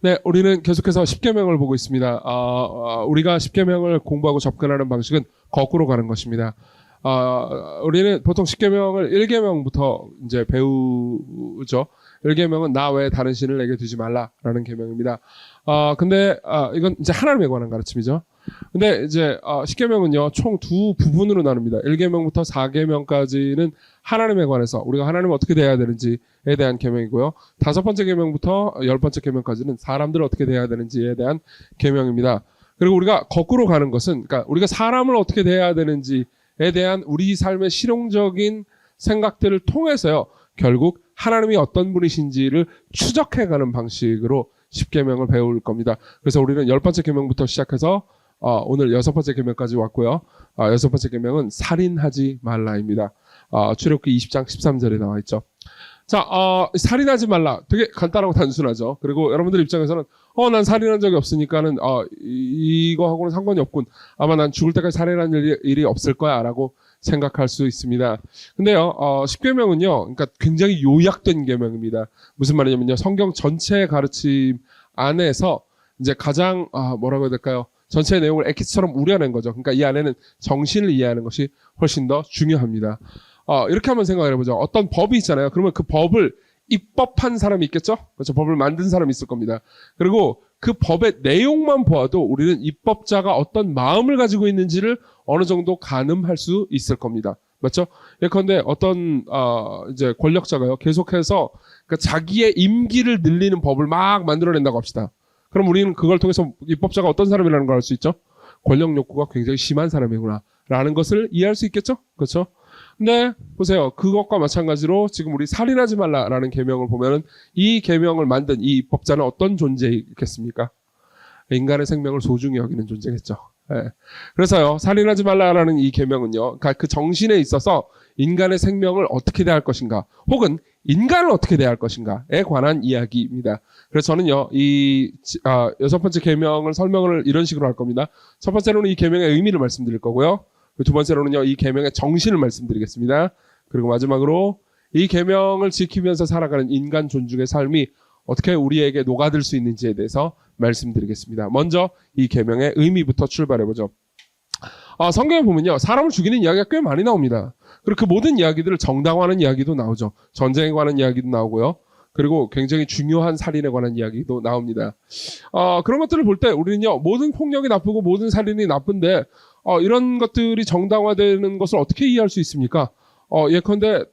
네, 우리는 계속해서 십계명을 보고 있습니다. 우리가 십계명을 공부하고 접근하는 방식은 거꾸로 가는 것입니다. 우리는 보통 십계명을 1계명부터 이제 배우죠. 1계명은 나 외에 다른 신을 내게 두지 말라라는 계명입니다. 근데 이건 이제 하나님에 관한 가르침이죠. 근데 이제 십계명은요 총 두 부분으로 나눕니다. 1계명부터 4계명까지는 하나님에 관해서 우리가 하나님을 어떻게 대해야 되는지에 대한 계명이고요. 5번째 계명부터 10번째 계명까지는 사람들을 어떻게 대해야 되는지에 대한 계명입니다. 그리고 우리가 거꾸로 가는 것은 그러니까 우리가 사람을 어떻게 대해야 되는지에 대한 우리 삶의 실용적인 생각들을 통해서요 결국 하나님이 어떤 분이신지를 추적해가는 방식으로 십계명을 배울 겁니다. 그래서 우리는 10번째 계명부터 시작해서 오늘 6번째 계명까지 왔고요. 6번째 계명은 살인하지 말라입니다. 출애굽기 20장 13절에 나와 있죠. 자, 살인하지 말라. 되게 간단하고 단순하죠. 그리고 여러분들 입장에서는 난 살인한 적이 없으니까는 이거하고는 상관이 없군. 아마 난 죽을 때까지 살인한 일이 없을 거야라고 생각할 수 있습니다. 근데요, 십계명은요, 그러니까 굉장히 요약된 계명입니다. 무슨 말이냐면요, 성경 전체의 가르침 안에서 이제 가장 뭐라고 해야 될까요? 전체 내용을 엑기스처럼 우려낸 거죠. 그러니까 이 안에는 정신을 이해하는 것이 훨씬 더 중요합니다. 이렇게 한번 생각을 해보죠. 어떤 법이 있잖아요. 그러면 그 법을 입법한 사람이 있겠죠? 그렇죠. 법을 만든 사람이 있을 겁니다. 그리고 그 법의 내용만 보아도 우리는 입법자가 어떤 마음을 가지고 있는지를 어느 정도 가늠할 수 있을 겁니다. 맞죠? 예컨대 어떤 이제 권력자가요. 계속해서 그러니까 자기의 임기를 늘리는 법을 막 만들어낸다고 합시다. 그럼 우리는 그걸 통해서 입법자가 어떤 사람이라는 걸 알 수 있죠? 권력 욕구가 굉장히 심한 사람이구나 라는 것을 이해할 수 있겠죠? 그렇죠? 근데 보세요. 그것과 마찬가지로 지금 우리 살인하지 말라라는 계명을 보면은 이 계명을 만든 이 입법자는 어떤 존재이겠습니까? 인간의 생명을 소중히 여기는 존재겠죠. 예. 그래서요. 살인하지 말라라는 이 계명은요. 그러니까 그 정신에 있어서 인간의 생명을 어떻게 대할 것인가 혹은 인간을 어떻게 대할 것인가에 관한 이야기입니다. 그래서 저는요. 이 6번째 계명을 설명을 이런 식으로 할 겁니다. 첫 번째로는 이 계명의 의미를 말씀드릴 거고요. 두 번째로는요. 이 계명의 정신을 말씀드리겠습니다. 그리고 마지막으로 이 계명을 지키면서 살아가는 인간 존중의 삶이 어떻게 우리에게 녹아들 수 있는지에 대해서 말씀드리겠습니다. 먼저 이 계명의 의미부터 출발해보죠. 성경에 보면요. 사람을 죽이는 이야기가 꽤 많이 나옵니다. 그리고 그 모든 이야기들을 정당화하는 이야기도 나오죠. 전쟁에 관한 이야기도 나오고요. 그리고 굉장히 중요한 살인에 관한 이야기도 나옵니다. 그런 것들을 볼 때 우리는요. 모든 폭력이 나쁘고 모든 살인이 나쁜데 이런 것들이 정당화되는 것을 어떻게 이해할 수 있습니까? 예컨대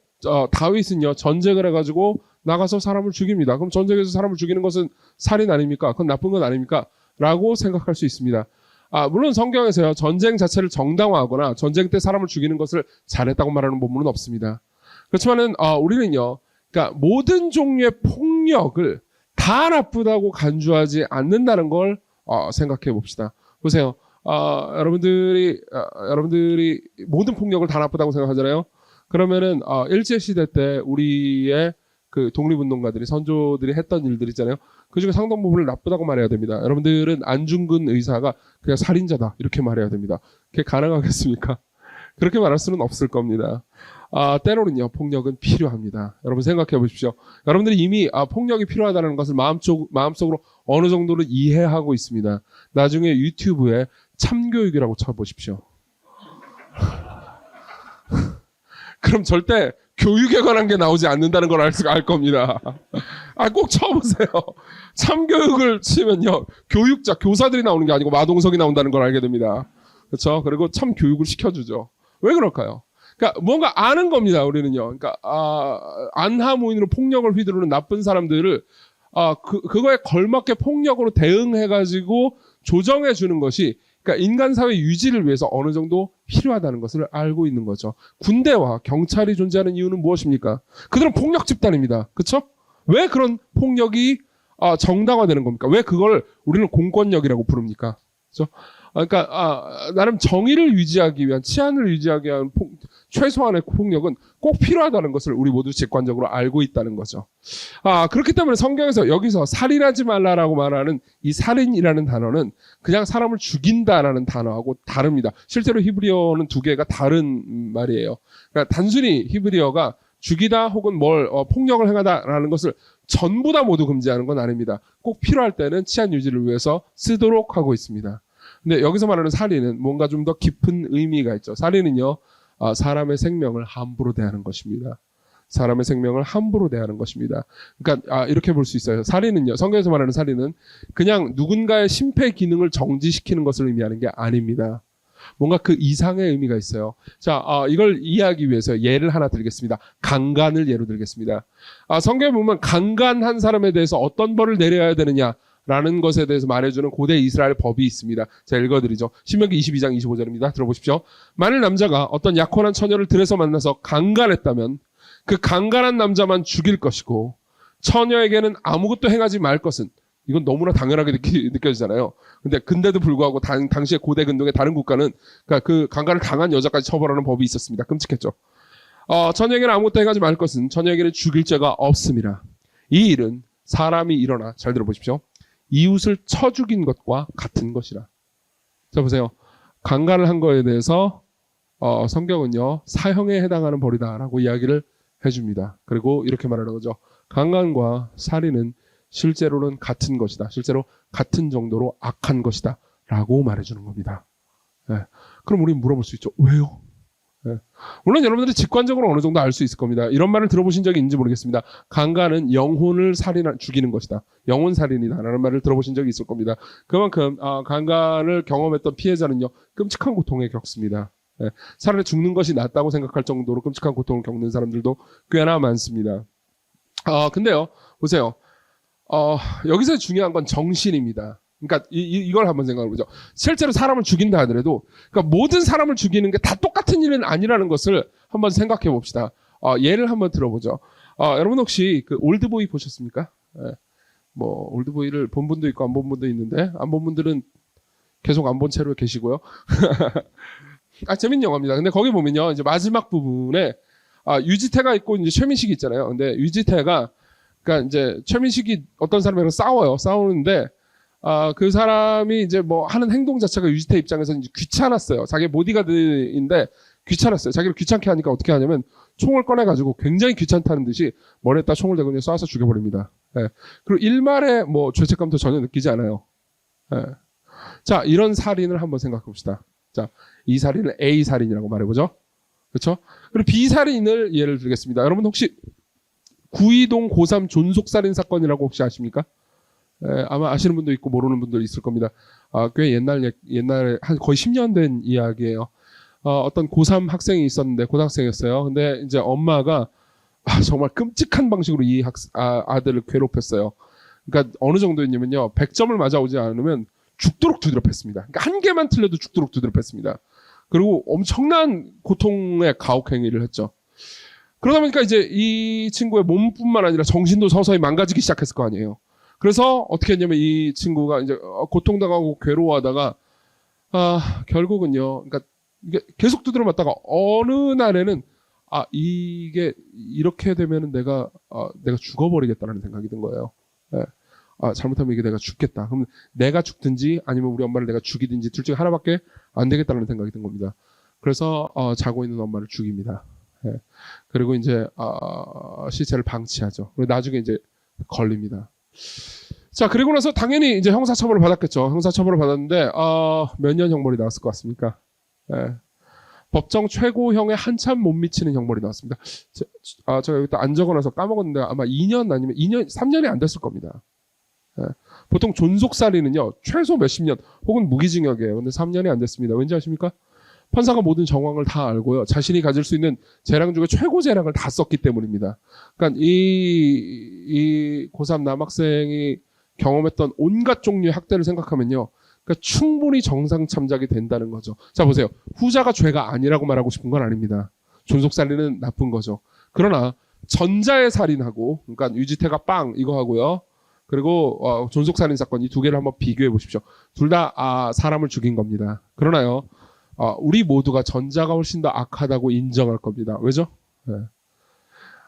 다윗은요. 전쟁을 해가지고 나가서 사람을 죽입니다. 그럼 전쟁에서 사람을 죽이는 것은 살인 아닙니까? 그건 나쁜 건 아닙니까? 라고 생각할 수 있습니다. 물론 성경에서요. 전쟁 자체를 정당화하거나 전쟁 때 사람을 죽이는 것을 잘했다고 말하는 본문은 없습니다. 그렇지만은 우리는요. 그러니까 모든 종류의 폭력을 다 나쁘다고 간주하지 않는다는 걸 생각해 봅시다. 보세요. 여러분들이 모든 폭력을 다 나쁘다고 생각하잖아요. 그러면은 일제시대 때 우리의 그 독립운동가들이 선조들이 했던 일들 있잖아요. 그중에 상당 부분을 나쁘다고 말해야 됩니다. 여러분들은 안중근 의사가 그냥 살인자다 이렇게 말해야 됩니다. 그게 가능하겠습니까? 그렇게 말할 수는 없을 겁니다. 때로는요 폭력은 필요합니다. 여러분 생각해 보십시오. 여러분들이 이미 폭력이 필요하다는 것을 마음속으로 어느 정도는 이해하고 있습니다. 나중에 유튜브에 참교육이라고 쳐보십시오. 그럼 절대 교육에 관한 게 나오지 않는다는 걸 알 겁니다. 꼭 쳐보세요. 참교육을 치면요. 교사들이 나오는 게 아니고 마동석이 나온다는 걸 알게 됩니다. 그렇죠? 그리고 참교육을 시켜주죠. 왜 그럴까요? 그러니까 뭔가 아는 겁니다. 우리는요. 그러니까 안하무인으로 폭력을 휘두르는 나쁜 사람들을 그거에 걸맞게 폭력으로 대응해가지고 조정해주는 것이 그러니까 인간 사회 유지를 위해서 어느 정도 필요하다는 것을 알고 있는 거죠. 군대와 경찰이 존재하는 이유는 무엇입니까? 그들은 폭력 집단입니다. 그렇죠? 왜 그런 폭력이 정당화되는 겁니까? 왜 그걸 우리는 공권력이라고 부릅니까? 그렇죠? 그러니까 나름 정의를 유지하기 위한 치안을 유지하기 위한 최소한의 폭력은 꼭 필요하다는 것을 우리 모두 직관적으로 알고 있다는 거죠. 그렇기 때문에 성경에서 여기서 살인하지 말라라고 말하는 이 살인이라는 단어는 그냥 사람을 죽인다라는 단어하고 다릅니다. 실제로 히브리어는 두 개가 다른 말이에요. 그러니까 단순히 히브리어가 죽이다 혹은 폭력을 행하다라는 것을 전부 다 모두 금지하는 건 아닙니다. 꼭 필요할 때는 치안 유지를 위해서 쓰도록 하고 있습니다. 근데 여기서 말하는 살인은 뭔가 좀 더 깊은 의미가 있죠. 살인은요, 사람의 생명을 함부로 대하는 것입니다. 사람의 생명을 함부로 대하는 것입니다. 그러니까 이렇게 볼 수 있어요. 살인은요, 성경에서 말하는 살인은 그냥 누군가의 심폐 기능을 정지시키는 것을 의미하는 게 아닙니다. 뭔가 그 이상의 의미가 있어요. 자, 이걸 이해하기 위해서 예를 하나 들겠습니다. 강간을 예로 들겠습니다. 성경에 보면 강간한 사람에 대해서 어떤 벌을 내려야 되느냐라는 것에 대해서 말해주는 고대 이스라엘 법이 있습니다. 제가 읽어드리죠. 신명기 22장 25절입니다. 들어보십시오. 만일 남자가 어떤 약혼한 처녀를 들에서 만나서 강간했다면 그 강간한 남자만 죽일 것이고 처녀에게는 아무것도 행하지 말 것은, 이건 너무나 당연하게 느껴지잖아요. 근데도 불구하고 당시의 고대 근동의 다른 국가는 그러니까 그 강간을 당한 여자까지 처벌하는 법이 있었습니다. 끔찍했죠. 처녀에게는 아무것도 행하지 말 것은 처녀에게는 죽일 죄가 없습니다. 이 일은 사람이 일어나, 잘 들어보십시오, 이웃을 쳐 죽인 것과 같은 것이라. 자, 보세요. 강간을 한 거에 대해서 성경은요, 사형에 해당하는 벌이다라고 이야기를 해줍니다. 그리고 이렇게 말하는 거죠. 강간과 살인은 실제로는 같은 것이다. 실제로 같은 정도로 악한 것이다. 라고 말해주는 겁니다. 네. 그럼 우리는 물어볼 수 있죠. 왜요? 네. 물론 여러분들이 직관적으로 어느 정도 알 수 있을 겁니다. 이런 말을 들어보신 적이 있는지 모르겠습니다. 강간은 영혼을 죽이는 것이다. 영혼 살인이다. 라는 말을 들어보신 적이 있을 겁니다. 그만큼 강간을 경험했던 피해자는요, 끔찍한 고통에 겪습니다. 네. 차라리 죽는 것이 낫다고 생각할 정도로 끔찍한 고통을 겪는 사람들도 꽤나 많습니다. 근데요, 보세요. 여기서 중요한 건 정신입니다. 그러니까 이걸 한번 생각해 보죠. 실제로 사람을 죽인다 하더라도, 그러니까 모든 사람을 죽이는 게 다 똑같은 일은 아니라는 것을 한번 생각해 봅시다. 예를 한번 들어보죠. 여러분 혹시 그 올드보이 보셨습니까? 네. 뭐 올드보이를 본 분도 있고 안 본 분도 있는데, 안 본 분들은 계속 안 본 채로 계시고요. 재밌는 영화입니다. 근데 거기 보면요, 이제 마지막 부분에 유지태가 있고 이제 최민식이 있잖아요. 근데 유지태가, 그러니까 이제 최민식이 어떤 사람이랑 싸우는데 그 사람이 이제 뭐 하는 행동 자체가 유지태 입장에서 이제 귀찮았어요. 자기 보디가드인데 귀찮았어요. 자기를 귀찮게 하니까 어떻게 하냐면 총을 꺼내가지고 굉장히 귀찮다는 듯이 머리에다 총을 대고 그냥 쏴서 죽여버립니다. 예. 그리고 일말의 뭐 죄책감도 전혀 느끼지 않아요. 예. 자, 이런 살인을 한번 생각해 봅시다. 자, 이 살인을 A 살인이라고 말해보죠. 그렇죠? 그리고 B 살인을 예를 들겠습니다. 여러분 혹시 구이동 고3 존속살인 사건이라고 혹시 아십니까? 아마 아시는 분도 있고 모르는 분도 있을 겁니다. 꽤 옛날에 한 거의 10년 된 이야기예요. 어떤 고3 학생이 있었는데, 고등학생이었어요. 근데 이제 엄마가 정말 끔찍한 방식으로 이 아들을 괴롭혔어요. 그러니까 어느 정도였냐면요, 100점을 맞아오지 않으면 죽도록 두드려 팼습니다. 그러니까 한 개만 틀려도 죽도록 두드려 팼습니다. 그리고 엄청난 고통의 가혹행위를 했죠. 그러다 보니까 이제 이 친구의 몸뿐만 아니라 정신도 서서히 망가지기 시작했을 거 아니에요. 그래서 어떻게 했냐면 이 친구가 이제 고통당하고 괴로워하다가 결국은요, 그러니까 이게 계속 두드려 맞다가 어느 날에는 이게 이렇게 되면은 내가 죽어버리겠다라는 생각이 든 거예요. 네. 잘못하면 이게 내가 죽겠다. 그럼 내가 죽든지 아니면 우리 엄마를 내가 죽이든지 둘 중에 하나밖에 안 되겠다는 생각이 든 겁니다. 그래서 자고 있는 엄마를 죽입니다. 네. 그리고 이제 시체를 방치하죠. 그리고 나중에 이제 걸립니다. 자, 그리고 나서 당연히 이제 형사처벌을 받았겠죠. 형사처벌을 받았는데 몇 년 형벌이 나왔을 것 같습니까? 네. 법정 최고형에 한참 못 미치는 형벌이 나왔습니다. 제가 여기 안 적어놔서 까먹었는데 아마 2년 아니면 3년이 안 됐을 겁니다. 네. 보통 존속살인은요, 최소 몇십 년 혹은 무기징역이에요. 근데 3년이 안 됐습니다. 왠지 아십니까? 판사가 모든 정황을 다 알고요, 자신이 가질 수 있는 재량 중에 최고 재량을 다 썼기 때문입니다. 그러니까 이 고3 남학생이 경험했던 온갖 종류의 학대를 생각하면요, 그러니까 충분히 정상 참작이 된다는 거죠. 자, 보세요. 후자가 죄가 아니라고 말하고 싶은 건 아닙니다. 존속살인은 나쁜 거죠. 그러나 전자의 살인하고, 그러니까 유지태가 빵 이거 하고요, 그리고 존속살인 사건, 이 두 개를 한번 비교해 보십시오. 둘 다 사람을 죽인 겁니다. 그러나요, 우리 모두가 전자가 훨씬 더 악하다고 인정할 겁니다. 왜죠? 네.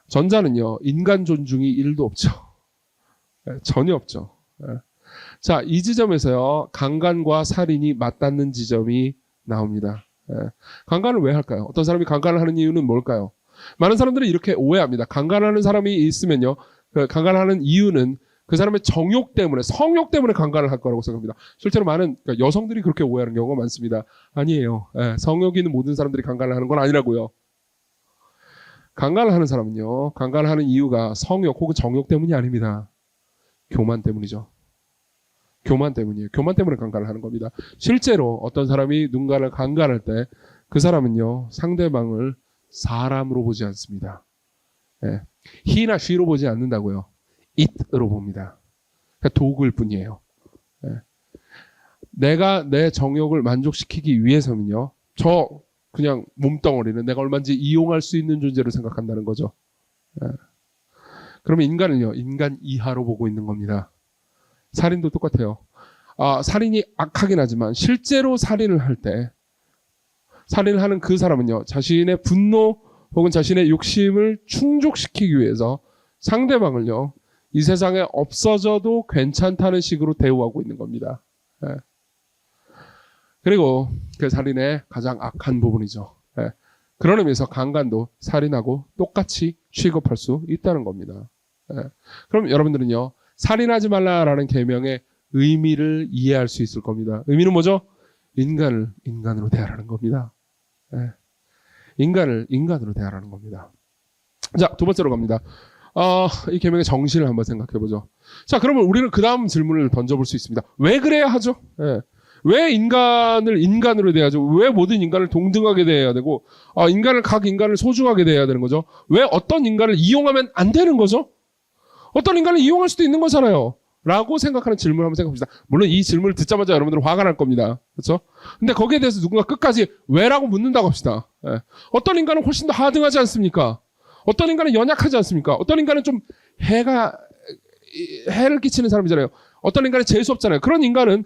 전자는요, 인간 존중이 1도 없죠. 네, 전혀 없죠. 네. 자, 이 지점에서요, 강간과 살인이 맞닿는 지점이 나옵니다. 네. 강간을 왜 할까요? 어떤 사람이 강간을 하는 이유는 뭘까요? 많은 사람들이 이렇게 오해합니다. 강간하는 사람이 있으면요, 강간하는 이유는 그 사람의 정욕 때문에, 성욕 때문에 강간을 할 거라고 생각합니다. 실제로 많은 그러니까 여성들이 그렇게 오해하는 경우가 많습니다. 아니에요. 성욕이 있는 모든 사람들이 강간을 하는 건 아니라고요. 강간을 하는 사람은요, 강간을 하는 이유가 성욕 혹은 정욕 때문이 아닙니다. 교만 때문이죠. 교만 때문이에요. 교만 때문에 강간을 하는 겁니다. 실제로 어떤 사람이 누군가를 강간할 때 그 사람은요, 상대방을 사람으로 보지 않습니다. he나 she로 보지 않는다고요. it으로 봅니다. 그러니까 도구일 뿐이에요. 내가 내 정욕을 만족시키기 위해서는요, 저 그냥 몸덩어리는 내가 얼마든지 이용할 수 있는 존재로 생각한다는 거죠. 그러면 인간은요, 인간 이하로 보고 있는 겁니다. 살인도 똑같아요. 살인이 악하긴 하지만 실제로 살인을 할 때, 살인을 하는 그 사람은요, 자신의 분노 혹은 자신의 욕심을 충족시키기 위해서 상대방을요, 이 세상에 없어져도 괜찮다는 식으로 대우하고 있는 겁니다. 그리고 그 살인의 가장 악한 부분이죠. 그런 의미에서 강간도 살인하고 똑같이 취급할 수 있다는 겁니다. 그럼 여러분들은요, 살인하지 말라라는 계명의 의미를 이해할 수 있을 겁니다. 의미는 뭐죠? 인간을 인간으로 대하라는 겁니다. 인간을 인간으로 대하라는 겁니다. 자, 두 번째로 갑니다. 이 계명의 정신을 한번 생각해 보죠. 자, 그러면 우리는 그 다음 질문을 던져볼 수 있습니다. 왜 그래야 하죠? 왜 인간을 인간으로 대하죠? 왜 모든 인간을 동등하게 대해야 되고, 각 인간을 소중하게 대해야 되는 거죠? 왜 어떤 인간을 이용하면 안 되는 거죠? 어떤 인간을 이용할 수도 있는 거잖아요. 라고 생각하는 질문을 한번 생각해봅시다. 물론 이 질문을 듣자마자 여러분들은 화가 날 겁니다. 그렇죠? 근데 거기에 대해서 누군가 끝까지 왜라고 묻는다고 합시다. 어떤 인간은 훨씬 더 하등하지 않습니까? 어떤 인간은 연약하지 않습니까? 어떤 인간은 좀 해를 끼치는 사람이잖아요. 어떤 인간은 재수 없잖아요. 그런 인간은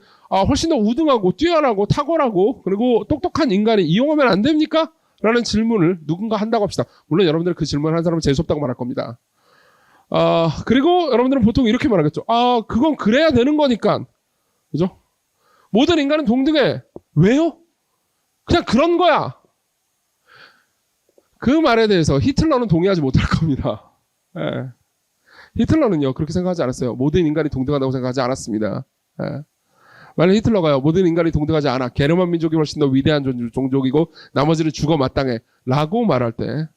훨씬 더 우등하고 뛰어나고 탁월하고 그리고 똑똑한 인간이 이용하면 안 됩니까? 라는 질문을 누군가 한다고 합시다. 물론 여러분들은 그 질문을 한 사람은 재수 없다고 말할 겁니다. 그리고 여러분들은 보통 이렇게 말하겠죠. 그건 그래야 되는 거니까. 그죠? 모든 인간은 동등해. 왜요? 그냥 그런 거야. 그 말에 대해서 히틀러는 동의하지 못할 겁니다. 히틀러는요, 그렇게 생각하지 않았어요. 모든 인간이 동등하다고 생각하지 않았습니다. 만약 히틀러가요, 모든 인간이 동등하지 않아. 게르만 민족이 훨씬 더 위대한 종족이고, 나머지는 죽어 마땅해. 라고 말할 때,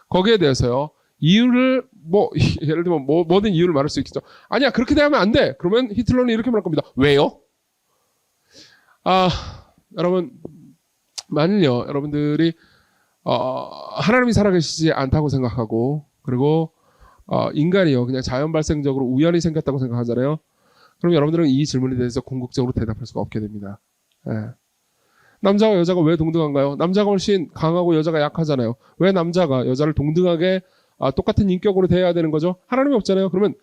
거기에 대해서요, 이유를, 예를 들면, 뭐든 이유를 말할 수 있겠죠. 아니야, 그렇게 대하면 안 돼. 그러면 히틀러는 이렇게 말할 겁니다. 왜요? 여러분, 만일요, 여러분들이, 하나님이 살아계시지 않다고 생각하고, 그리고, 인간이요, 그냥 자연 발생적으로 우연히 생겼다고 생각하잖아요. 그럼 여러분들은 이 질문에 대해서 궁극적으로 대답할 수가 없게 됩니다. 남자와 여자가 왜 동등한가요? 남자가 훨씬 강하고 여자가 약하잖아요. 왜 남자가 여자를 동등하게 똑같은 인격으로 대해야 되는 거죠? 하나님이 없잖아요. 그러면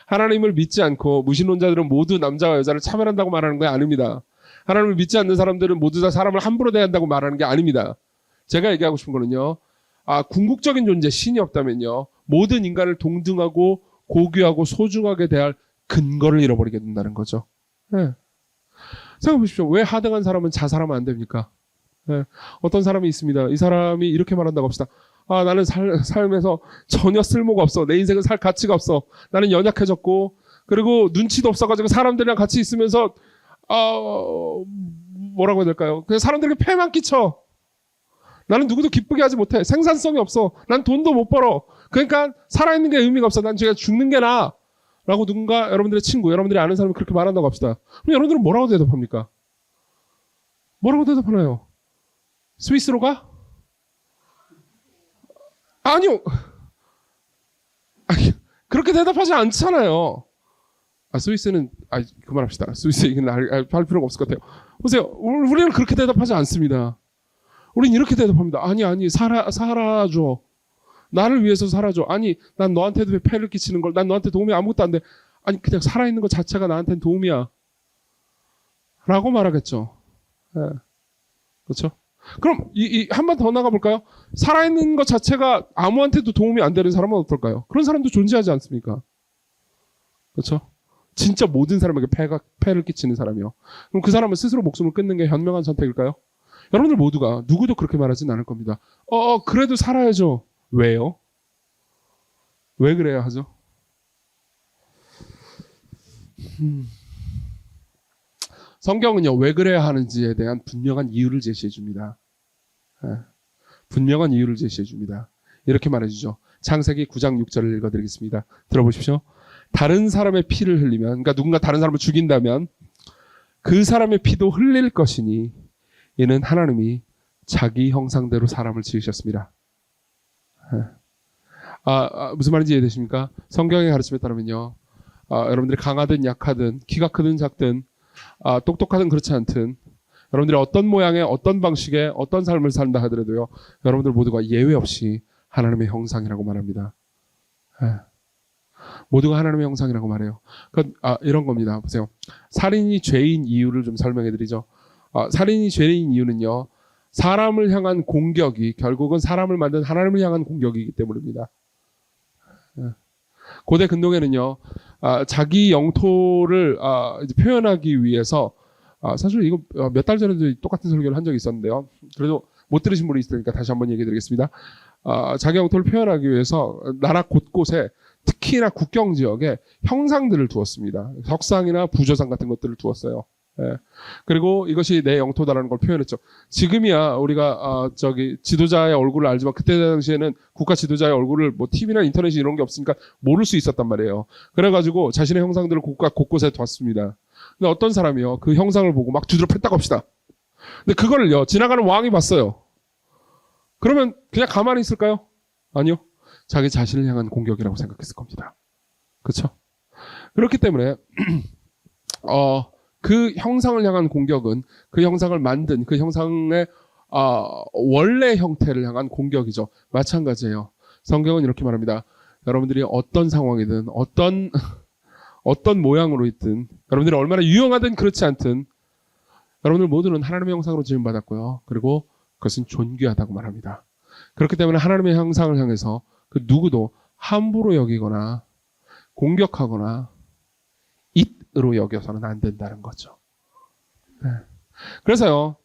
하나님을 믿지 않고 무신론자들은 모두 남자와 여자를 차별한다고 말하는 게 아닙니다. 하나님을 믿지 않는 사람들은 모두 다 사람을 함부로 대한다고 말하는 게 아닙니다. 제가 얘기하고 싶은 거는요, 궁극적인 존재, 신이 없다면요, 모든 인간을 동등하고 고귀하고 소중하게 대할 근거를 잃어버리게 된다는 거죠. 생각해 보십시오. 왜 하등한 사람은 자살하면 안 됩니까? 어떤 사람이 있습니다. 이 사람이 이렇게 말한다고 합시다. 나는 삶에서 전혀 쓸모가 없어. 내 인생은 살 가치가 없어. 나는 연약해졌고, 그리고 눈치도 없어가지고 사람들이랑 같이 있으면서, 뭐라고 해야 될까요? 그냥 사람들에게 폐만 끼쳐. 나는 누구도 기쁘게 하지 못해. 생산성이 없어. 난 돈도 못 벌어. 그러니까 살아있는 게 의미가 없어. 난 제가 죽는 게 나아. 라고 누군가 여러분들의 친구, 여러분들이 아는 사람이 그렇게 말한다고 합시다. 그럼 여러분들은 뭐라고 대답합니까? 뭐라고 대답하나요? 스위스로 가? 아니요. 그렇게 대답하지 않잖아요. 스위스는, 그만합시다. 스위스 얘기는 할 필요가 없을 것 같아요. 보세요. 우리는 그렇게 대답하지 않습니다. 우린 이렇게 대답합니다. 아니, 살아줘. 나를 위해서 살아줘. 아니, 난 너한테도 폐를 끼치는 걸, 난 너한테 도움이 아무것도 안 돼. 아니, 그냥 살아있는 것 자체가 나한테는 도움이야. 라고 말하겠죠. 그렇죠? 그럼, 한 번 더 나가볼까요? 살아있는 것 자체가 아무한테도 도움이 안 되는 사람은 어떨까요? 그런 사람도 존재하지 않습니까? 그렇죠? 진짜 모든 사람에게 폐를 끼치는 사람이요. 그럼 그 사람은 스스로 목숨을 끊는 게 현명한 선택일까요? 여러분들 모두가 누구도 그렇게 말하진 않을 겁니다. 그래도 살아야죠. 왜요? 왜 그래야 하죠? 성경은요, 왜 그래야 하는지에 대한 분명한 이유를 제시해 줍니다. 분명한 이유를 제시해 줍니다. 이렇게 말해주죠. 창세기 9장 6절을 읽어드리겠습니다. 들어보십시오. 다른 사람의 피를 흘리면, 그러니까 누군가 다른 사람을 죽인다면 그 사람의 피도 흘릴 것이니 이는 하나님이 자기 형상대로 사람을 지으셨습니다. 무슨 말인지 이해되십니까? 성경의 가르침에 따르면요, 여러분들이 강하든 약하든 키가 크든 작든 똑똑하든 그렇지 않든 여러분들이 어떤 모양의 어떤 방식의 어떤 삶을 산다 하더라도요, 여러분들 모두가 예외 없이 하나님의 형상이라고 말합니다. 모두가 하나님의 형상이라고 말해요. 이런 겁니다. 보세요. 살인이 죄인 이유를 좀 설명해 드리죠. 살인이 죄인 이유는요, 사람을 향한 공격이 결국은 사람을 만든 하나님을 향한 공격이기 때문입니다. 고대 근동에는요, 자기 영토를 이제 표현하기 위해서, 사실 이거 몇 달 전에도 똑같은 설교를 한 적이 있었는데요. 그래도 못 들으신 분이 있으니까 다시 한번 얘기해 드리겠습니다. 자기 영토를 표현하기 위해서 나라 곳곳에 특히나 국경 지역에 형상들을 두었습니다. 석상이나 부조상 같은 것들을 두었어요. 그리고 이것이 내 영토다라는 걸 표현했죠. 지금이야 우리가 지도자의 얼굴을 알지만 그때 당시에는 국가 지도자의 얼굴을 뭐 TV나 인터넷이 이런 게 없으니까 모를 수 있었단 말이에요. 그래가지고 자신의 형상들을 국가 곳곳에 뒀습니다. 근데 어떤 사람이요, 그 형상을 보고 막 두드려 팼다고 합시다. 근데 그걸요, 지나가는 왕이 봤어요. 그러면 그냥 가만히 있을까요? 아니요. 자기 자신을 향한 공격이라고 생각했을 겁니다. 그렇죠? 그렇기 때문에 그 형상을 향한 공격은 그 형상을 만든 그 형상의 원래 형태를 향한 공격이죠. 마찬가지예요. 성경은 이렇게 말합니다. 여러분들이 어떤 상황이든 어떤 모양으로 있든 여러분들이 얼마나 유용하든 그렇지 않든 여러분들 모두는 하나님의 형상으로 지음받았고요. 그리고 그것은 존귀하다고 말합니다. 그렇기 때문에 하나님의 형상을 향해서 그 누구도 함부로 여기거나 공격하거나 잇으로 여겨서는 안 된다는 거죠. 그래서요,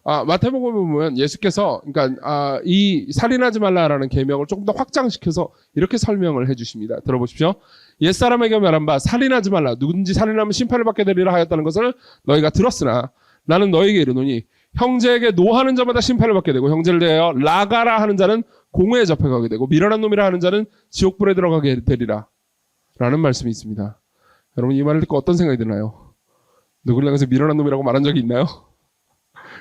마태복음에 보면 예수께서 그러니까 이 살인하지 말라라는 계명을 조금 더 확장시켜서 이렇게 설명을 해주십니다. 들어보십시오. 옛사람에게 말한 바 살인하지 말라, 누구든지 살인하면 심판을 받게 되리라 하였다는 것을 너희가 들었으나 나는 너희에게 이르노니 형제에게 노하는 자마다 심판을 받게 되고 형제를 대하여 라가라 하는 자는 공회에 잡혀가게 되고 미련한 놈이라 하는 자는 지옥불에 들어가게 되리라 라는 말씀이 있습니다. 여러분, 이 말을 듣고 어떤 생각이 드나요? 누구를 향해서 미련한 놈이라고 말한 적이 있나요?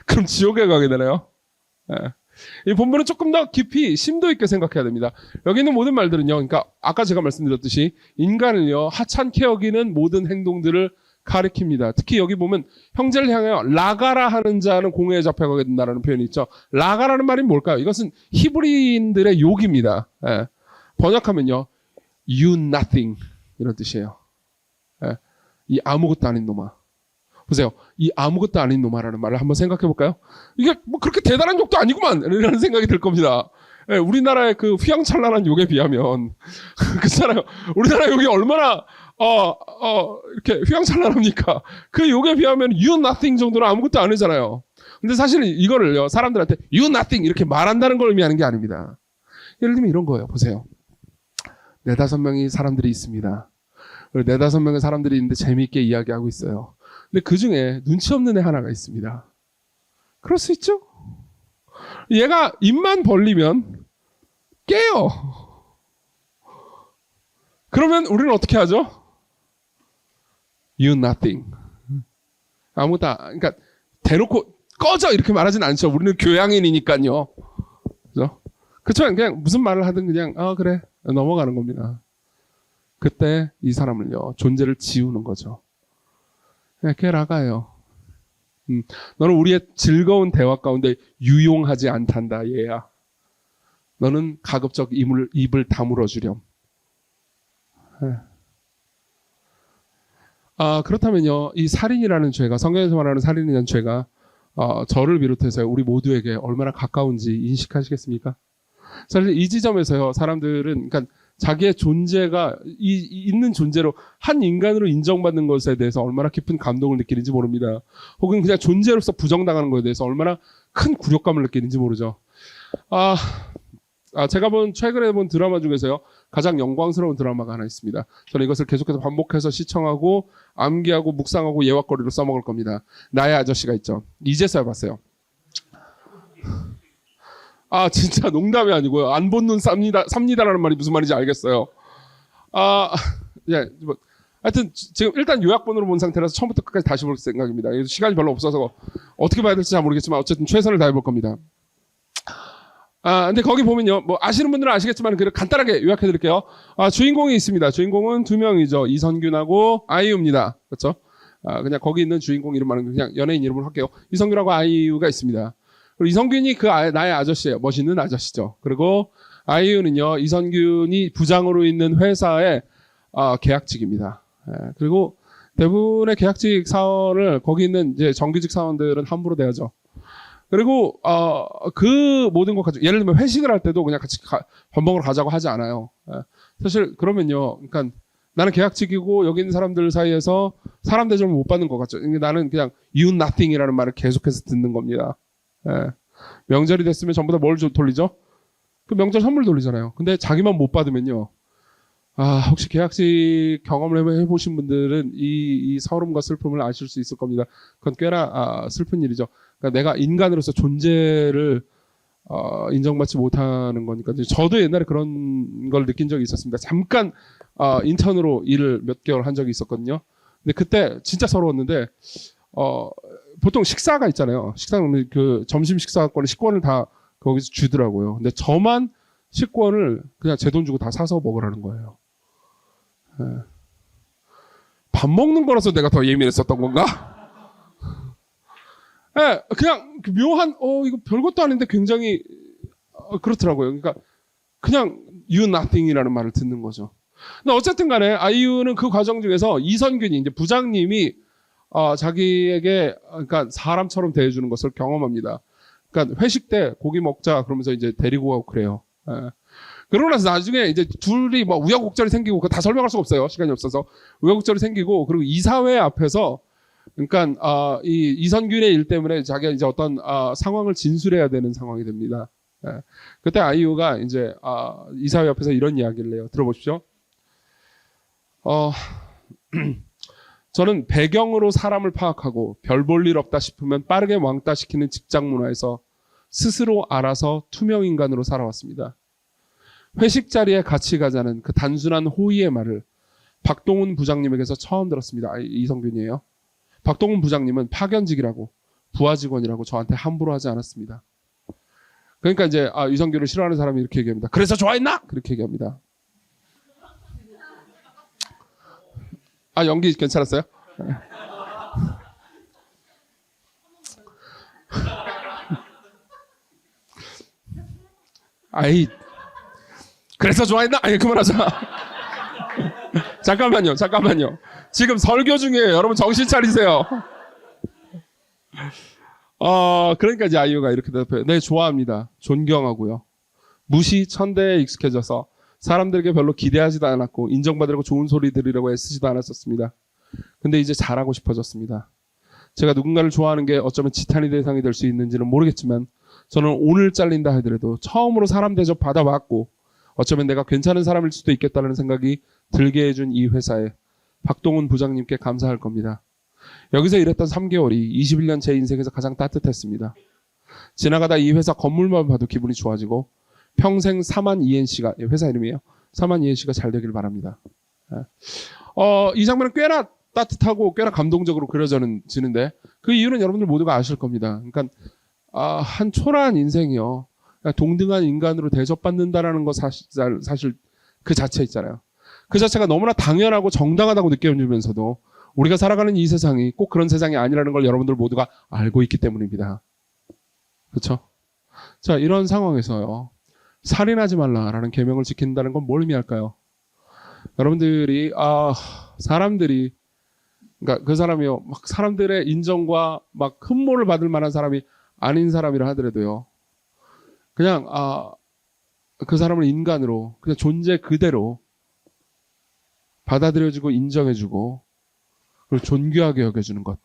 그럼 지옥에 가게 되나요? 이 본문은 조금 더 깊이 심도 있게 생각해야 됩니다. 여기 있는 모든 말들은요, 그러니까 아까 제가 말씀드렸듯이 인간을요 하찮게 여기는 모든 행동들을 가리킵니다. 특히 여기 보면 형제를 향하여 라가라 하는 자는 공회에 잡혀가게 된다는 표현이 있죠. 라가라는 말이 뭘까요? 이것은 히브리인들의 욕입니다. 번역하면요, you nothing 이런 뜻이에요. 이 아무것도 아닌 놈아. 보세요. 이 아무것도 아닌 놈아라는 말을 한번 생각해 볼까요? 이게 뭐 그렇게 대단한 욕도 아니구만 이라는 생각이 들 겁니다. 우리나라의 그 휘황찬란한 욕에 비하면 그렇잖아요. 우리나라 욕이 얼마나 이렇게 휘황찬란합니까? 그 욕에 비하면 you nothing 정도는 아무것도 아니잖아요. 근데 사실은 이거를요, 사람들한테 you nothing 이렇게 말한다는 걸 의미하는 게 아닙니다. 예를 들면 이런 거예요. 보세요. 4-5명이 사람들이 있습니다. 4-5명의 사람들이 있는데 재미있게 이야기하고 있어요. 근데 그 중에 눈치 없는 애 하나가 있습니다. 그럴 수 있죠? 얘가 입만 벌리면 깨요. 그러면 우리는 어떻게 하죠? You nothing. 아무것도, 그러니까 대놓고 꺼져 이렇게 말하진 않죠. 우리는 교양인이니까요. 그죠? 그렇지만 그냥 무슨 말을 하든 그냥 그래 넘어가는 겁니다. 그때 이 사람을요, 존재를 지우는 거죠. 걔 라가예요. 너는 우리의 즐거운 대화 가운데 유용하지 않단다, 얘야. 너는 가급적 입을 다물어 주렴. 그렇다면요, 이 살인이라는 죄가, 성경에서 말하는 살인이라는 죄가 저를 비롯해서 우리 모두에게 얼마나 가까운지 인식하시겠습니까? 사실 이 지점에서요, 사람들은 그러니까 자기의 존재가 있는 존재로 한 인간으로 인정받는 것에 대해서 얼마나 깊은 감동을 느끼는지 모릅니다. 혹은 그냥 존재로서 부정당하는 것에 대해서 얼마나 큰 굴욕감을 느끼는지 모르죠. 제가 최근에 본 드라마 중에서요, 가장 영광스러운 드라마가 하나 있습니다. 저는 이것을 계속해서 반복해서 시청하고 암기하고 묵상하고 예화거리로 써먹을 겁니다. 나의 아저씨가 있죠. 이제서야 봤어요. 아 진짜 농담이 아니고요. 안 본 눈 삽니다라는 말이 무슨 말인지 알겠어요. 예, 뭐, 하여튼 지금 일단 요약본으로 본 상태라서 처음부터 끝까지 다시 볼 생각입니다. 시간이 별로 없어서 어떻게 봐야 될지 잘 모르겠지만 어쨌든 최선을 다해볼 겁니다. 근데 거기 보면요, 뭐 아시는 분들은 아시겠지만 간단하게 요약해드릴게요. 주인공이 있습니다. 주인공은 두 명이죠. 이선균하고 아이유입니다. 그렇죠? 그냥 거기 있는 주인공 이름만 그냥 연예인 이름으로 할게요. 이선균하고 아이유가 있습니다. 그리고 이선균이 나의 아저씨예요. 멋있는 아저씨죠. 그리고 아이유는요, 이선균이 부장으로 있는 회사의 계약직입니다. 그리고 대부분의 계약직 사원을 거기 있는 이제 정규직 사원들은 함부로 대하죠. 그리고 그 모든 것 가지고 예를 들면 회식을 할 때도 그냥 같이 밥 먹으러 가자고 하지 않아요. 사실 그러면요, 그러니까 나는 계약직이고 여기 있는 사람들 사이에서 사람 대접을 못 받는 것 같죠. 나는 그냥 you nothing이라는 말을 계속해서 듣는 겁니다. 명절이 됐으면 전부 다 뭘 돌리죠? 그 명절 선물 돌리잖아요. 근데 자기만 못 받으면요. 혹시 계약직 경험을 해보신 분들은 이 서름과 슬픔을 아실 수 있을 겁니다. 그건 꽤나 슬픈 일이죠. 그러니까 내가 인간으로서 존재를 인정받지 못하는 거니까. 저도 옛날에 그런 걸 느낀 적이 있었습니다. 잠깐 인턴으로 일을 몇 개월 한 적이 있었거든요. 근데 그때 진짜 서러웠는데 보통 식사가 있잖아요. 식사는 그 점심 식사권을 식권을 다 거기서 주더라고요. 근데 저만 식권을 그냥 제 돈 주고 다 사서 먹으라는 거예요. 밥 먹는 거라서 내가 더 예민했었던 건가? 그냥 묘한 이거 별것도 아닌데 굉장히 그렇더라고요. 그러니까 그냥 you nothing이라는 말을 듣는 거죠. 근데 어쨌든 간에 아이유는 그 과정 중에서 이선균이 이제 부장님이 자기에게 그러니까 사람처럼 대해주는 것을 경험합니다. 그러니까 회식 때 고기 먹자 그러면서 이제 데리고 가고 그래요. 그러고 나서 나중에 이제 둘이 뭐 우여곡절이 생기고 그거 다 설명할 수가 없어요. 시간이 없어서 우여곡절이 생기고 그리고 이사회 앞에서 그러니까 이 이선균의 일 때문에 자기가 이제 어떤 상황을 진술해야 되는 상황이 됩니다. 그때 아이유가 이제 이사회 앞에서 이런 이야기를 해요. 들어보십시오. 저는 배경으로 사람을 파악하고 별 볼 일 없다 싶으면 빠르게 왕따시키는 직장 문화에서 스스로 알아서 투명 인간으로 살아왔습니다. 회식 자리에 같이 가자는 그 단순한 호의의 말을 박동훈 부장님에게서 처음 들었습니다. 이성균이에요. 박동훈 부장님은 파견직이라고 부하 직원이라고 저한테 함부로 하지 않았습니다. 그러니까 이제 이성균을 싫어하는 사람이 이렇게 얘기합니다. 그래서 좋아했나? 그렇게 얘기합니다. 연기 괜찮았어요? 그래서 좋아했나? 그만하자. 잠깐만요. 지금 설교 중이에요. 여러분 정신 차리세요. 그러니까 이제 아이유가 이렇게 대답해요. 네, 좋아합니다. 존경하고요. 무시 천대에 익숙해져서 사람들에게 별로 기대하지도 않았고 인정받으려고 좋은 소리 들으려고 애쓰지도 않았었습니다. 근데 이제 잘하고 싶어졌습니다. 제가 누군가를 좋아하는 게 어쩌면 지탄의 대상이 될 수 있는지는 모르겠지만 저는 오늘 잘린다 하더라도 처음으로 사람 대접 받아봤고 어쩌면 내가 괜찮은 사람일 수도 있겠다는 생각이 들게 해준 이 회사에 박동훈 부장님께 감사할 겁니다. 여기서 일했던 3개월이 21년 제 인생에서 가장 따뜻했습니다. 지나가다 이 회사 건물만 봐도 기분이 좋아지고 평생 사만 ENC가 회사 이름이에요. 사만 ENC가 잘 되길 바랍니다. 이 장면은 꽤나 따뜻하고 꽤나 감동적으로 그려지는데 그 이유는 여러분들 모두가 아실 겁니다. 그러니까 한 초라한 인생이요. 동등한 인간으로 대접받는다라는 거 사실 그 자체 있잖아요. 그 자체가 너무나 당연하고 정당하다고 느껴지면서도 우리가 살아가는 이 세상이 꼭 그런 세상이 아니라는 걸 여러분들 모두가 알고 있기 때문입니다. 그렇죠? 자, 이런 상황에서요. 살인하지 말라라는 계명을 지킨다는 건 뭘 의미할까요? 여러분들이 사람들이 그러니까 그 사람이요. 막 사람들의 인정과 막 흠모를 받을 만한 사람이 아닌 사람이라 하더라도요. 그냥 그 사람을 인간으로 그냥 존재 그대로 받아들여주고 인정해주고 그리고 존귀하게 여겨주는 것.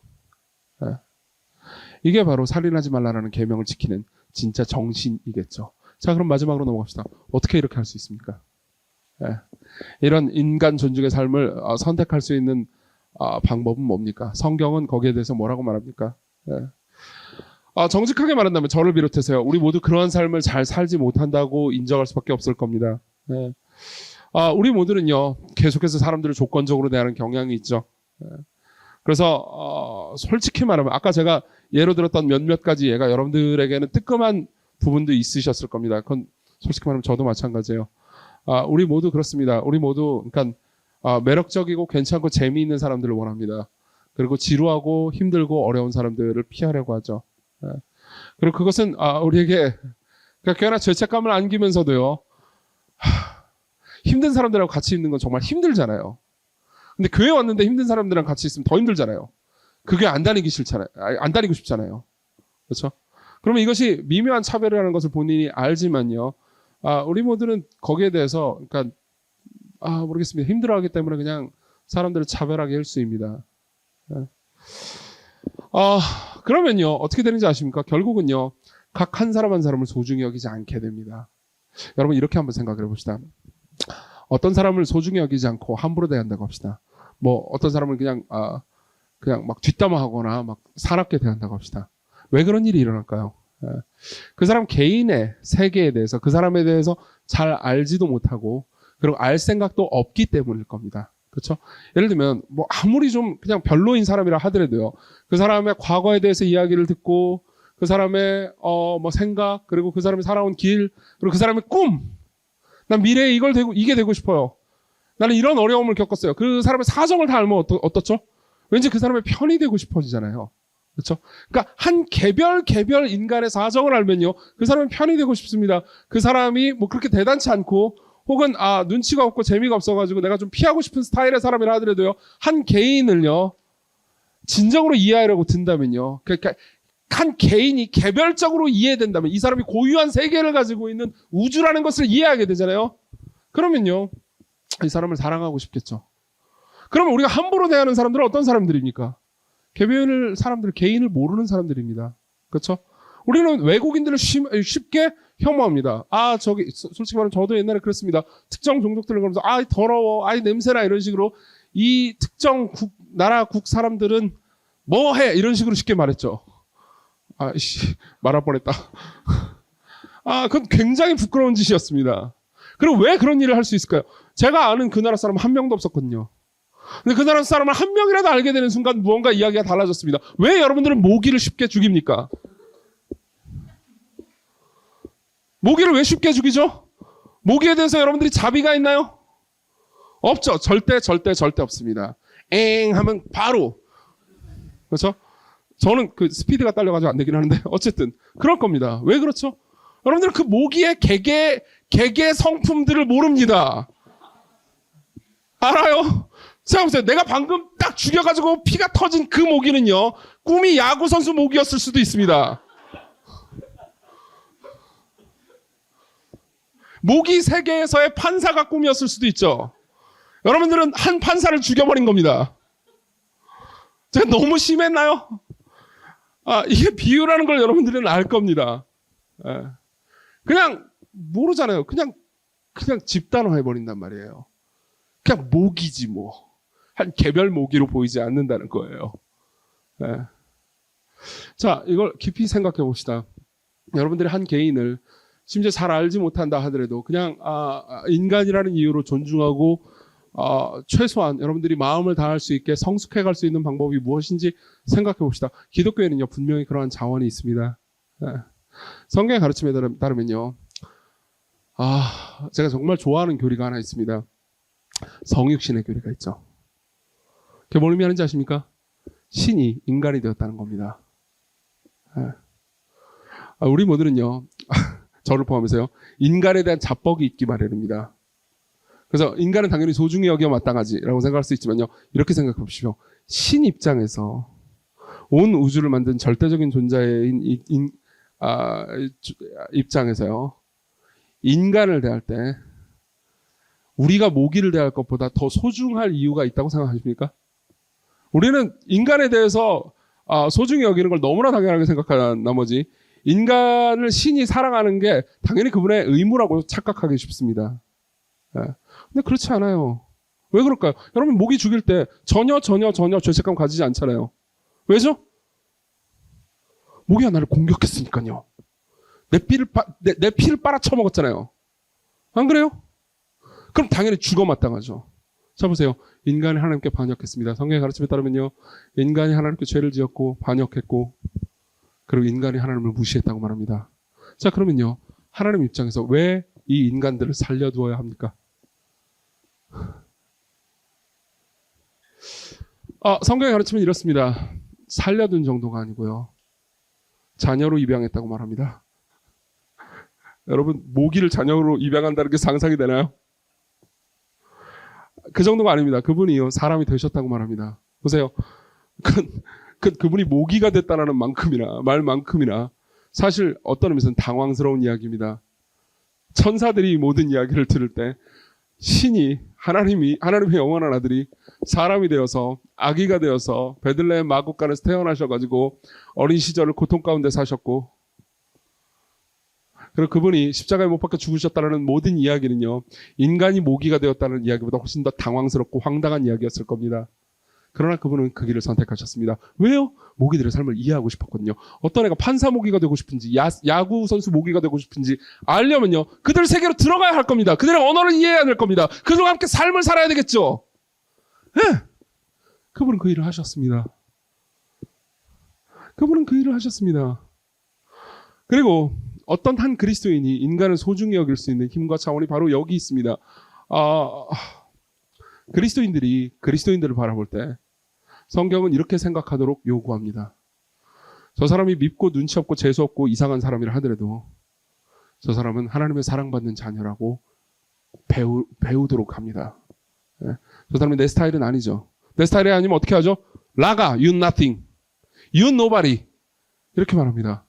이게 바로 살인하지 말라라는 계명을 지키는 진짜 정신이겠죠. 자, 그럼 마지막으로 넘어갑시다. 어떻게 이렇게 할 수 있습니까? 예. 이런 인간 존중의 삶을 선택할 수 있는 방법은 뭡니까? 성경은 거기에 대해서 뭐라고 말합니까? 예. 정직하게 말한다면 저를 비롯해서요. 우리 모두 그러한 삶을 잘 살지 못한다고 인정할 수밖에 없을 겁니다. 예. 우리 모두는요. 계속해서 사람들을 조건적으로 대하는 경향이 있죠. 예. 그래서 솔직히 말하면 아까 제가 예로 들었던 몇몇 가지 예가 여러분들에게는 뜨끔한 부분도 있으셨을 겁니다. 그건 솔직히 말하면 저도 마찬가지예요. 우리 모두 그렇습니다. 우리 모두 그러니까 매력적이고 괜찮고 재미있는 사람들을 원합니다. 그리고 지루하고 힘들고 어려운 사람들을 피하려고 하죠. 예. 그리고 그것은 우리에게 꽤나 죄책감을 안기면서도요. 힘든 사람들하고 같이 있는 건 정말 힘들잖아요. 근데 교회 왔는데 힘든 사람들이랑 같이 있으면 더 힘들잖아요. 그게 안 다니기 싫잖아요. 안 다니고 싶잖아요. 그렇죠? 그러면 이것이 미묘한 차별이라는 것을 본인이 알지만요. 우리 모두는 거기에 대해서 그러니까 모르겠습니다. 힘들어하기 때문에 그냥 사람들을 차별하게 일수입니다. 그러면요. 어떻게 되는지 아십니까? 결국은요. 각 한 사람 한 사람을 소중히 여기지 않게 됩니다. 여러분 이렇게 한번 생각을 해봅시다. 어떤 사람을 소중히 여기지 않고 함부로 대한다고 합시다. 뭐 어떤 사람을 그냥 막 뒷담화하거나 막 사납게 대한다고 합시다. 왜 그런 일이 일어날까요? 그 사람 개인의 세계에 대해서 그 사람에 대해서 잘 알지도 못하고 그리고 알 생각도 없기 때문일 겁니다. 그렇죠? 예를 들면 뭐 아무리 좀 그냥 별로인 사람이라 하더라도요. 그 사람의 과거에 대해서 이야기를 듣고 그 사람의 뭐 생각 그리고 그 사람이 살아온 길 그리고 그 사람의 꿈. 난 미래에 이게 되고 싶어요. 나는 이런 어려움을 겪었어요. 그 사람의 사정을 다 알면 어떻죠? 왠지 그 사람의 편이 되고 싶어지잖아요. 그렇죠? 그러니까 한 개별 인간의 사정을 알면요. 그 사람의 편이 되고 싶습니다. 그 사람이 뭐 그렇게 대단치 않고 혹은 눈치가 없고 재미가 없어가지고 내가 좀 피하고 싶은 스타일의 사람이라 하더라도요. 한 개인을요. 진정으로 이해하려고 든다면요. 그러니까 한 개인이 개별적으로 이해된다면 이 사람이 고유한 세계를 가지고 있는 우주라는 것을 이해하게 되잖아요. 그러면요. 이 사람을 사랑하고 싶겠죠. 그러면 우리가 함부로 대하는 사람들은 어떤 사람들입니까? 개인을 모르는 사람들입니다. 그렇죠? 우리는 외국인들을 쉽게 혐오합니다. 솔직히 말하면 저도 옛날에 그랬습니다. 특정 종족들을 그러면서 더러워, 냄새나 이런 식으로 이 특정 나라국 사람들은 뭐해 이런 식으로 쉽게 말했죠. 말할 뻔했다. 그건 굉장히 부끄러운 짓이었습니다. 그리고 왜 그런 일을 할 수 있을까요? 제가 아는 그 나라 사람은 한 명도 없었거든요. 근데 그 나라 사람을 한 명이라도 알게 되는 순간 무언가 이야기가 달라졌습니다. 왜 여러분들은 모기를 쉽게 죽입니까? 모기를 왜 쉽게 죽이죠? 모기에 대해서 여러분들이 자비가 있나요? 없죠. 절대 없습니다. 하면 바로. 그렇죠? 저는 그 스피드가 딸려가지고 안 되긴 하는데 어쨌든 그럴 겁니다. 왜 그렇죠? 여러분들은 그 모기의 개개 성품들을 모릅니다. 알아요? 생각해보세요. 내가 방금 딱 죽여가지고 피가 터진 그 모기는요. 꿈이 야구선수 모기였을 수도 있습니다. 모기 세계에서의 판사가 꿈이었을 수도 있죠. 여러분들은 한 판사를 죽여버린 겁니다. 제가 너무 심했나요? 이게 비유라는 걸 여러분들은 알 겁니다. 그냥 모르잖아요. 그냥 집단화해버린단 말이에요. 그냥 모기지 뭐. 한 개별 모기로 보이지 않는다는 거예요. 자, 이걸 깊이 생각해 봅시다. 여러분들이 한 개인을 심지어 잘 알지 못한다 하더라도 그냥 인간이라는 이유로 존중하고 최소한 여러분들이 마음을 다할 수 있게 성숙해 갈 수 있는 방법이 무엇인지 생각해 봅시다. 기독교에는요 분명히 그러한 자원이 있습니다. 성경의 가르침에 따르면요 제가 정말 좋아하는 교리가 하나 있습니다. 성육신의 교리가 있죠. 그게 뭘 의미하는지 아십니까? 신이 인간이 되었다는 겁니다. 우리 모두는요 저를 포함해서요 인간에 대한 자뻑이 있기 마련입니다. 그래서 인간은 당연히 소중히 여겨 마땅하지라고 생각할 수 있지만요 이렇게 생각해 보십시오. 신 입장에서 온 우주를 만든 절대적인 존재인 입장에서요 인간을 대할 때 우리가 모기를 대할 것보다 더 소중할 이유가 있다고 생각하십니까? 우리는 인간에 대해서 소중히 여기는 걸 너무나 당연하게 생각하는 나머지 인간을 신이 사랑하는 게 당연히 그분의 의무라고 착각하기 쉽습니다. 근데 그렇지 않아요. 왜 그럴까요? 여러분 모기 죽일 때 전혀 죄책감 가지지 않잖아요. 왜죠? 모기가 나를 공격했으니까요. 내 피를 빨아쳐먹었잖아요. 안 그래요? 그럼 당연히 죽어 마땅하죠. 자 보세요. 인간이 하나님께 반역했습니다. 성경의 가르침에 따르면요. 인간이 하나님께 죄를 지었고 반역했고 그리고 인간이 하나님을 무시했다고 말합니다. 자 그러면요. 하나님 입장에서 왜 이 인간들을 살려두어야 합니까? 성경의 가르침은 이렇습니다. 살려둔 정도가 아니고요. 자녀로 입양했다고 말합니다. 여러분 모기를 자녀로 입양한다는 게 상상이 되나요? 그 정도가 아닙니다. 그분이요 사람이 되셨다고 말합니다. 보세요. 그분이 모기가 됐다는 말만큼이나 사실 어떤 의미에서는 당황스러운 이야기입니다. 천사들이 모든 이야기를 들을 때 신이 하나님의 영원한 아들이 사람이 되어서 아기가 되어서 베들레헴 마구간에서 태어나셔가지고 어린 시절을 고통 가운데 사셨고 그리고 그분이 십자가에 못 박혀 죽으셨다는 모든 이야기는요 인간이 모기가 되었다는 이야기보다 훨씬 더 당황스럽고 황당한 이야기였을 겁니다. 그러나 그분은 그 길을 선택하셨습니다. 왜요? 모기들의 삶을 이해하고 싶었거든요. 어떤 애가 판사 모기가 되고 싶은지 야구 선수 모기가 되고 싶은지 알려면요 그들 세계로 들어가야 할 겁니다. 그들의 언어를 이해해야 될 겁니다. 그들과 함께 삶을 살아야 되겠죠. 네. 그분은 그 일을 하셨습니다. 그리고 어떤 한 그리스도인이 인간을 소중히 여길 수 있는 힘과 차원이 바로 여기 있습니다. 그리스도인들을 바라볼 때 성경은 이렇게 생각하도록 요구합니다. 저 사람이 밉고 눈치 없고 재수 없고 이상한 사람이라 하더라도 저 사람은 하나님의 사랑받는 자녀라고 배우도록 합니다. 네. 저 사람이 내 스타일은 아니죠. 내 스타일이 아니면 어떻게 하죠? 라가, you nothing, you nobody 이렇게 말합니다.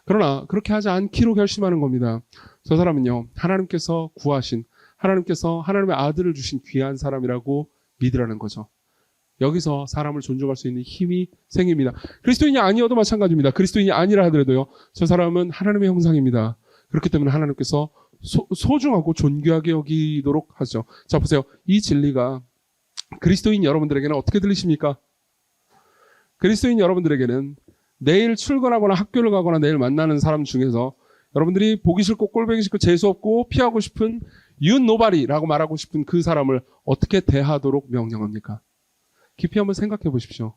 그러나 그렇게 하지 않기로 결심하는 겁니다. 저 사람은요 하나님께서 구하신 하나님께서 하나님의 아들을 주신 귀한 사람이라고 믿으라는 거죠. 여기서 사람을 존중할 수 있는 힘이 생깁니다. 그리스도인이 아니어도 마찬가지입니다. 그리스도인이 아니라 하더라도요. 저 사람은 하나님의 형상입니다. 그렇기 때문에 하나님께서 소중하고 존귀하게 여기도록 하죠. 자 보세요. 이 진리가 그리스도인 여러분들에게는 어떻게 들리십니까? 그리스도인 여러분들에게는 내일 출근하거나 학교를 가거나 내일 만나는 사람 중에서 여러분들이 보기 싫고 꼴보기 싫고 재수없고 피하고 싶은 you nobody라고 말하고 싶은 그 사람을 어떻게 대하도록 명령합니까? 깊이 한번 생각해 보십시오.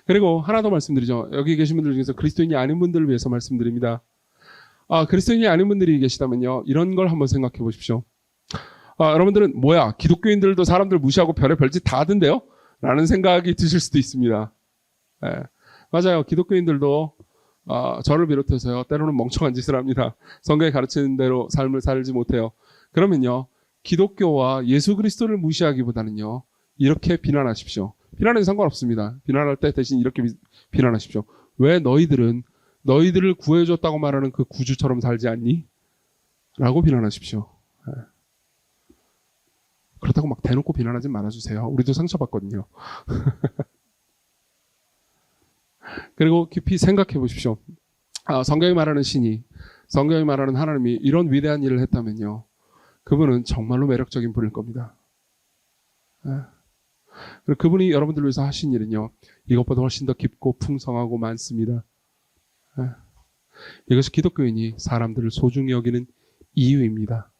그리고 하나 더 말씀드리죠. 여기 계신 분들 중에서 그리스도인이 아닌 분들을 위해서 말씀드립니다. 그리스도인이 아닌 분들이 계시다면요. 이런 걸 한번 생각해 보십시오. 여러분들은 뭐야 기독교인들도 사람들 무시하고 별짓 다 하던데요? 라는 생각이 드실 수도 있습니다. 네. 맞아요. 기독교인들도 저를 비롯해서요. 때로는 멍청한 짓을 합니다. 성경에 가르치는 대로 삶을 살지 못해요. 그러면요. 기독교와 예수 그리스도를 무시하기보다는요. 이렇게 비난하십시오. 비난은 상관없습니다. 비난할 때 대신 이렇게 비난하십시오. 왜 너희들을 구해줬다고 말하는 그 구주처럼 살지 않니? 라고 비난하십시오. 네. 그렇다고 막 대놓고 비난하지 말아주세요. 우리도 상처받거든요. 그리고 깊이 생각해 보십시오. 성경이 말하는 신이, 성경이 말하는 하나님이 이런 위대한 일을 했다면요. 그분은 정말로 매력적인 분일 겁니다. 그리고 그분이 여러분들을 위해서 하신 일은요. 이것보다 훨씬 더 깊고 풍성하고 많습니다. 이것이 기독교인이 사람들을 소중히 여기는 이유입니다.